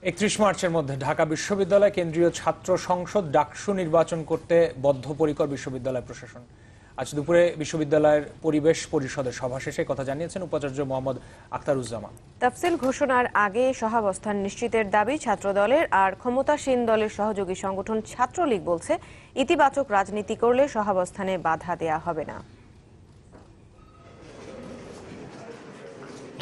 31 মার্চের মধ্যে ঢাকা বিশ্ববিদ্যালয় কেন্দ্রীয় ছাত্র সংসদ ডাকসু নির্বাচন করতে বদ্ধপরিকর বিশ্ববিদ্যালয় প্রশাসন। আজ দুপুরে বিশ্ববিদ্যালয়ের পরিবেশ পরিষদের সভা শেষে কথা জানিয়েছেন উপাচার্য মোহাম্মদ আখতারুজ্জামান। তাফসিল ঘোষণার আগে সহাবস্থান নিশ্চিতের দাবি ছাত্রদলের, আর ক্ষমতাসীন দলের সহযোগী সংগঠন ছাত্রলীগ বলছে ইতিবাচক রাজনীতি করলে সহাবস্থানে বাধা দেয়া হবে না।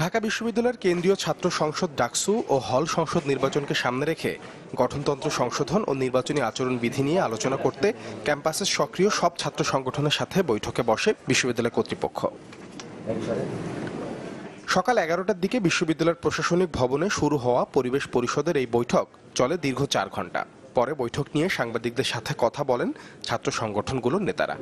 ঢাকা বিশ্ববিদ্যালয়ের কেন্দ্রীয় ছাত্র সংসদ ডাকসু ও হল সংসদ নির্বাচনকে সামনে রেখে গঠনতন্ত্র সংশোধন ও নির্বাচনী আচরণ বিধি নিয়ে আলোচনা করতে ক্যাম্পাসের সক্রিয় সব ছাত্র সংগঠনের সাথে বৈঠকে বসে বিশ্ববিদ্যালয় কর্তৃপক্ষ। সকাল 11টার দিকে বিশ্ববিদ্যালয়ের প্রশাসনিক ভবনে শুরু হওয়া পরিবেশ পরিষদের এই বৈঠক চলে দীর্ঘ 4 ঘন্টা। পরে বৈঠক নিয়ে সাংবাদিকদের সাথে কথা বলেন ছাত্র সংগঠনগুলোর নেতারা।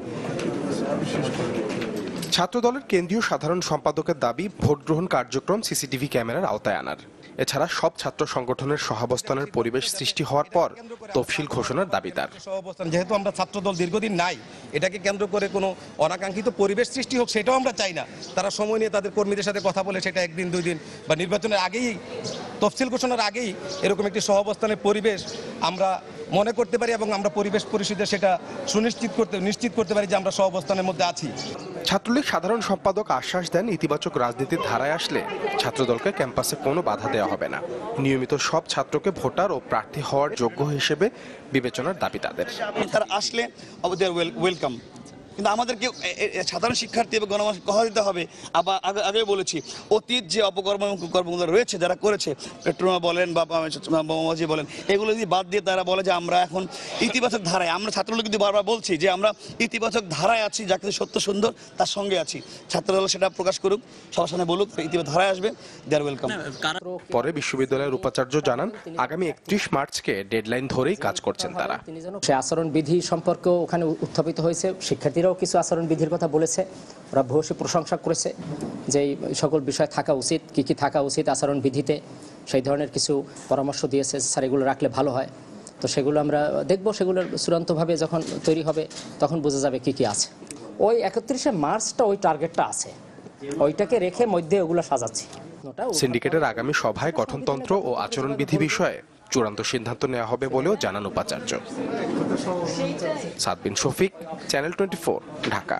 ছাত্রদলের কেন্দ্রীয় সাধারণ সম্পাদকের দাবি ভোট গ্রহণ কার্যক্রম সিসিটিভি ক্যামেরার আওতায় আনার। এছাড়া সব ছাত্র সংগঠনের সহাবস্থানের পরিবেশ সৃষ্টি হওয়ার পর তফসিল ঘোষণার দাবি তার। যেহেতু আমরা ছাত্রদল দীর্ঘদিন নাই, এটাকে কেন্দ্র করে কোনো অনাকাঙ্ক্ষিত পরিবেশ সৃষ্টি হোক সেটাও আমরা চাই না। তারা সময় নিয়ে তাদের কর্মীদের সাথে কথা বলে সেটা 1 দিন 2 দিন বা নির্বাচনের আগেই, তফসিল ঘোষণার আগেই এরকম একটি সহাবস্থানের পরিবেশ আমরা মনে করতে পারি এবং আমরা পরিবেশ পরিষদে সেটা নিশ্চিত করতে পারি যে আমরা সহাবস্থানের মধ্যে আছি। ছাত্রলীগ সাধারণ সম্পাদক আশ্বাস দেন ইতিবাচক রাজনীতির ধারায় আসলে ছাত্রদলকে ক্যাম্পাসে কোনো বাধা দেওয়া হবে না। নিয়মিত সব ছাত্রকে ভোটার ও প্রার্থী হওয়ার যোগ্য হিসেবে বিবেচনার দাবি তাদের। তারা আসলে ওয়েলকাম, কিন্তু আমাদেরকে সাধারণ শিক্ষার্থী এবং গণমানুষ কথা দিতে হবে। আবার আগে বলেছি, অতীত যে অপকর্মগুলো রয়েছে যারা করেছে, পেট্রোমা বলেন বা বোমাবাজি বলেন, এগুলো যদি বাদ দিয়ে তারা বলে যে আমরা এখন ইতিবাচক ধারায়, আমরা ছাত্রলীগ কিন্তু বারবার বলছি যে আমরা ইতিবাচক ধারায় আছি, যাকে সত্য সুন্দর তার সঙ্গে আছি। ছাত্রদল সেটা প্রকাশ করুক, সবার সামনে বলুক ইতিবাচক ধারায় আসবে, দে আর ওয়েলকাম। পরে বিশ্ববিদ্যালয়ের উপাচার্য জানান আগামী 31 মার্চকে ডেডলাইন ধরেই কাজ করছেন তারা। সে আচরণ বিধি সম্পর্কেও ওখানে উত্থাপিত হয়েছে, শিক্ষার্থীরাও কিছু আচরণ বিধির কথা বলেছে, ওরা ভূয়সী প্রশংসা করেছে যে সকল বিষয় থাকা উচিত, কি থাকা উচিত আচরণ বিধিতে, সেই ধরনের কিছু পরামর্শ দিয়েছে। স্যার এগুলো রাখলে ভালো হয়, তো সেগুলো আমরা দেখব। সেগুলোর চূড়ান্তভাবে যখন তৈরি হবে তখন বোঝা যাবে কি আছে। ওই 31শে মার্চটা ওই টার্গেটটা আছে, ওইটাকে রেখে মধ্যে ওগুলো সাজাচ্ছি। সিন্ডিকেটের আগামী সভায় গঠনতন্ত্র ও আচরণবিধি বিষয়ে চূড়ান্ত সিদ্ধান্ত নেওয়া হবে বলেও জানান উপাচার্য। সাদবিন শফিক, চ্যানেল 24, ঢাকা।